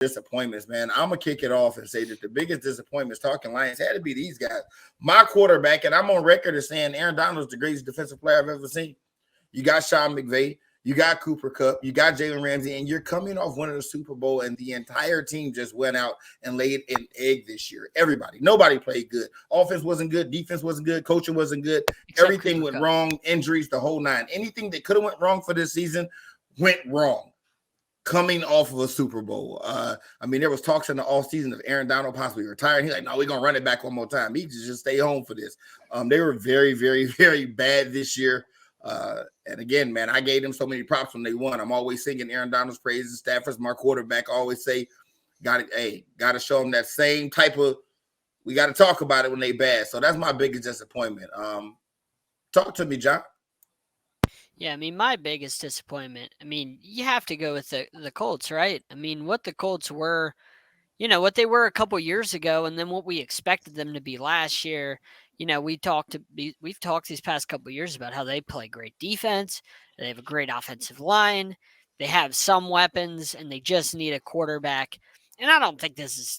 disappointments, man. I'm gonna kick it off and say that the biggest disappointments, talking Lions, had to be these guys. My quarterback, and I'm on record as saying Aaron Donald is the greatest defensive player I've ever seen. You got Sean McVay, you got Cooper Kupp, you got Jalen Ramsey, and you're coming off winning the Super Bowl, and the entire team just went out and laid an egg this year. Everybody, nobody played good. Offense wasn't good, defense wasn't good, coaching wasn't good. Everything went wrong, injuries, the whole nine. Anything that could have went wrong for this season went wrong. Coming off of a Super Bowl. There was talks in the offseason of Aaron Donald possibly retiring. He's like, no, we're going to run it back one more time. He just stay home for this. They were very, very, very bad this year. And again, man, I gave them so many props when they won. I'm always singing Aaron Donald's praises. Stafford's my quarterback. I always say, got to show them that same type of, we got to talk about it when they bad. So that's my biggest disappointment. Talk to me, John. Yeah, my biggest disappointment, you have to go with the Colts, right? What the Colts were, what they were a couple years ago, and then what we expected them to be last year. We've talked these past couple years about how they play great defense. They have a great offensive line. They have some weapons, and they just need a quarterback. And I don't think this is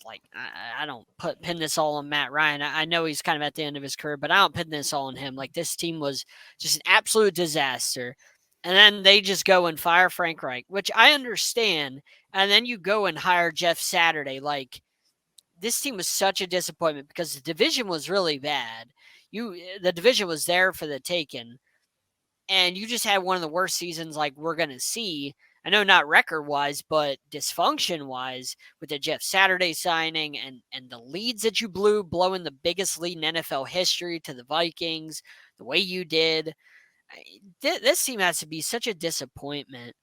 I don't pin this all on Matt Ryan. I know he's kind of at the end of his career, but I don't pin this all on him. This team was just an absolute disaster. And then they just go and fire Frank Reich, which I understand. And then you go and hire Jeff Saturday. This team was such a disappointment because the division was really bad. The division was there for the taking. And you just had one of the worst seasons we're going to see. I know not record-wise, but dysfunction-wise with the Jeff Saturday signing and the leads that you blew, blowing the biggest lead in NFL history to the Vikings, the way you did. This team has to be such a disappointment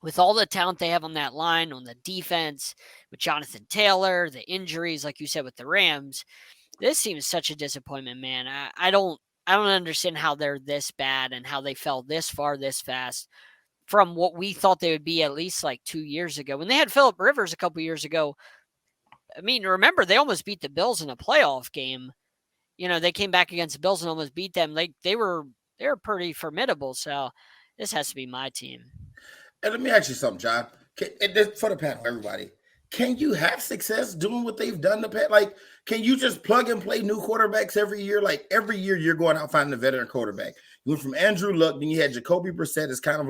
with all the talent they have on that line, on the defense, with Jonathan Taylor, the injuries, like you said, with the Rams. This team is such a disappointment, man. I don't understand how they're this bad and how they fell this far this fast from what we thought they would be at least 2 years ago. When they had Phillip Rivers a couple years ago, remember, they almost beat the Bills in a playoff game. They came back against the Bills and almost beat them. They were pretty formidable. So this has to be my team. And let me ask you something, John. For the panel, everybody, can you have success doing what they've done the past? Can you just plug and play new quarterbacks every year? Every year you're going out finding a veteran quarterback. You went from Andrew Luck, then you had Jacoby Brissett as kind of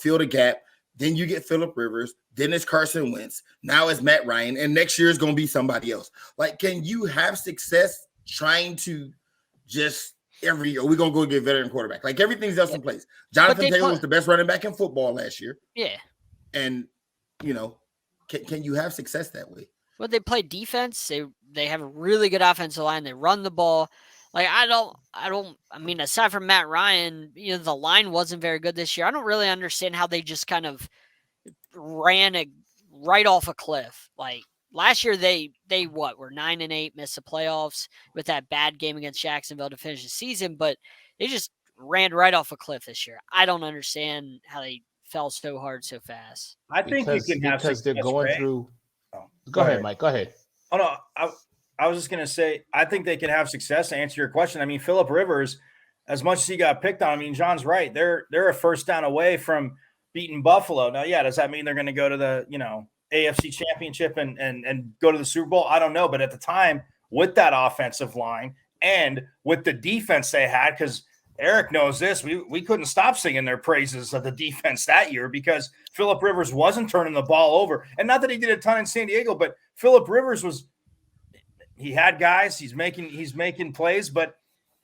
fill the gap. Then you get Phillip Rivers. Then it's Carson Wentz. Now it's Matt Ryan. And next year is going to be somebody else. Can you have success trying to just every year, we're going to go get a veteran quarterback? Everything's else in place. Jonathan Taylor was the best running back in football last year. Yeah. And, can you have success that way? Well, they play defense. They have a really good offensive line. They run the ball. Aside from Matt Ryan, the line wasn't very good this year. I don't really understand how they just kind of ran right off a cliff. Last year, they were 9-8, missed the playoffs with that bad game against Jacksonville to finish the season, but they just ran right off a cliff this year. I don't understand how they fell so hard so fast. I think you can have because they're going through. Oh, go ahead, Mike. Go ahead. Oh no, I was just going to say, I think they can have success. To answer your question, Phillip Rivers, as much as he got picked on, John's right. They're a first down away from beating Buffalo. Now, yeah, does that mean they're going to go to the AFC Championship and go to the Super Bowl? I don't know, but at the time, with that offensive line and with the defense they had, because Eric knows this, we couldn't stop singing their praises of the defense that year because Phillip Rivers wasn't turning the ball over. And not that he did a ton in San Diego, but Phillip Rivers he had guys, he's making plays, but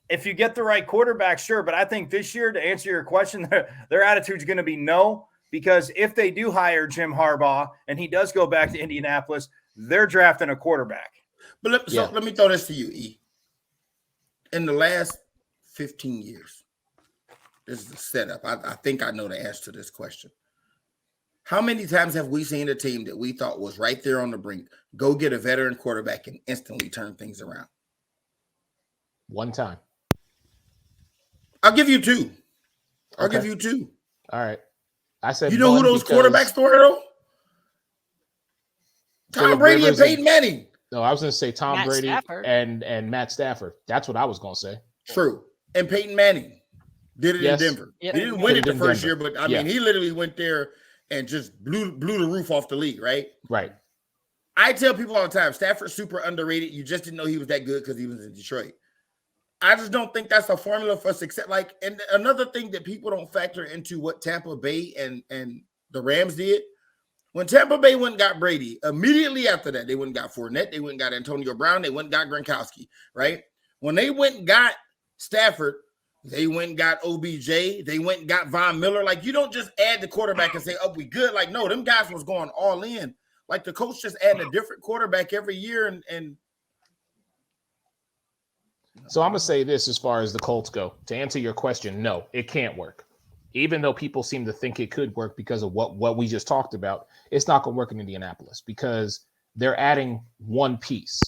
if you get the right quarterback, sure. But I think this year, to answer your question, their attitude is going to be no, because if they do hire Jim Harbaugh and he does go back to Indianapolis, they're drafting a quarterback. But let me throw this to you, E. In the last 15 years, this is the setup. I think I know the answer to this question. How many times have we seen a team that we thought was right there on the brink go get a veteran quarterback and instantly turn things around? One time. I'll give you two. I'll give you two. All right. I said, you know who those quarterbacks were, though? Tom Brady and Peyton Manning. No, I was going to say Tom Brady and Matt Stafford. That's what I was going to say. True. And Peyton Manning did it in Denver. Yep. He didn't win it the first year, but he literally went there and just blew the roof off the league, right? Right. I tell people all the time, Stafford's super underrated. You just didn't know he was that good because he was in Detroit. I just don't think that's a formula for success. Like, and another thing that people don't factor into what Tampa Bay and the Rams did, when Tampa Bay went and got Brady, immediately after that, they went and got Fournette, they went and got Antonio Brown, they went and got Gronkowski, right? When they went and got Stafford, they went and got OBJ, they went and got Von Miller. Like, you don't just add the quarterback and say, oh, we good. Like, no, them guys was going all in. Like, the coach just added a different quarterback every year. And so I'm going to say this as far as the Colts go. To answer your question, no, it can't work. Even though people seem to think it could work because of what we just talked about, it's not going to work in Indianapolis because they're adding one piece.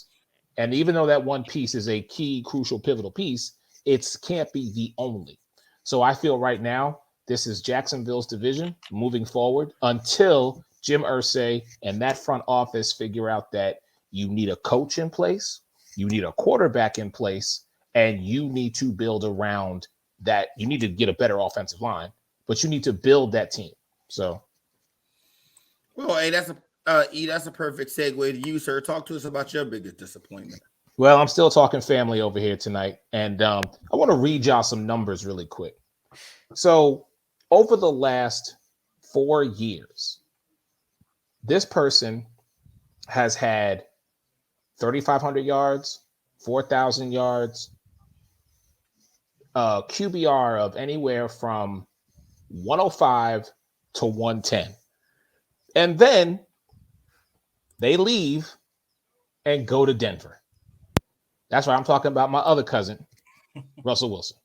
And even though that one piece is a key, crucial, pivotal piece, it can't be the only. So I feel right now, this is Jacksonville's division moving forward until Jim Irsay and that front office figure out that you need a coach in place, you need a quarterback in place, and you need to build around that. You need to get a better offensive line, but you need to build that team. So, well, hey, that's a perfect segue to you, sir. Talk to us about your biggest disappointment. Well, I'm still talking family over here tonight, and I want to read y'all some numbers really quick. So, over the last 4 years, this person has had 3,500 yards, 4,000 yards, QBR of anywhere from 105 to 110. And then they leave and go to Denver. That's why I'm talking about my other cousin, Russell Wilson.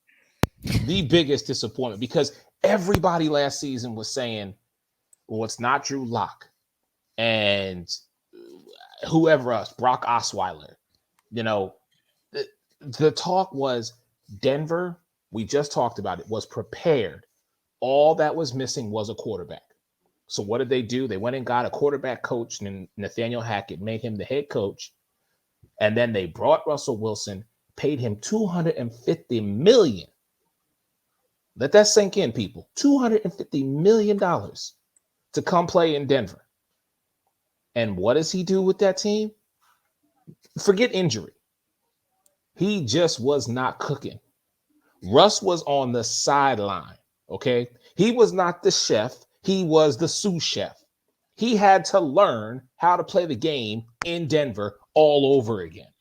The biggest disappointment, because everybody last season was saying, well, it's not Drew Lock and whoever else, Brock Osweiler. You know, the talk was Denver, we just talked about it, was prepared. All that was missing was a quarterback. So what did they do? They went and got a quarterback coach, and Nathaniel Hackett made him the head coach. And then they brought Russell Wilson, paid him $250 million. Let that sink in, people. $250 million to come play in Denver. And what does he do with that team? Forget injury. He just was not cooking. Russ was on the sideline, okay? He was not the chef. He was the sous chef. He had to learn how to play the game in Denver all over again.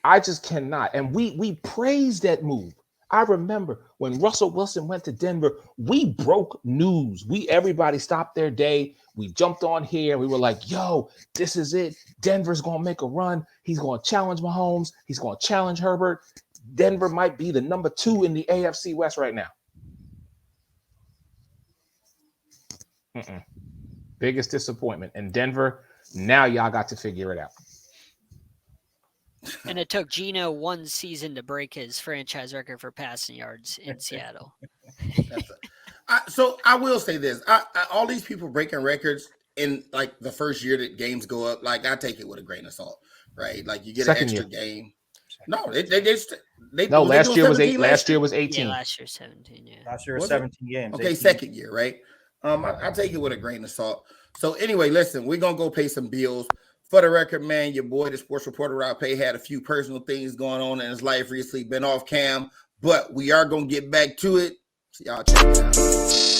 I just cannot. And we praised that move. I remember when Russell Wilson went to Denver, we broke news. Everybody stopped their day. We jumped on here and we were like, yo, this is it. Denver's going to make a run. He's going to challenge Mahomes. He's going to challenge Herbert. Denver might be the number 2 in the AFC West right now. Biggest disappointment. And Denver, now y'all got to figure it out. And it took Geno 1 season to break his franchise record for passing yards in Seattle. So I will say this. All these people breaking records in like the first year that games go up, like I take it with a grain of salt, right? Like you get Second an extra year. game. No, they no, last year was 8. Last year was 18. Yeah, last year 17. Yeah. Last year was 17 games. Okay, 18. second year, right? I take it with a grain of salt. So anyway, listen, we're gonna go pay some bills. For the record, man, your boy, the sports reporter Rob Pay, had a few personal things going on in his life recently, been off cam, but we are gonna get back to it. So y'all check it out.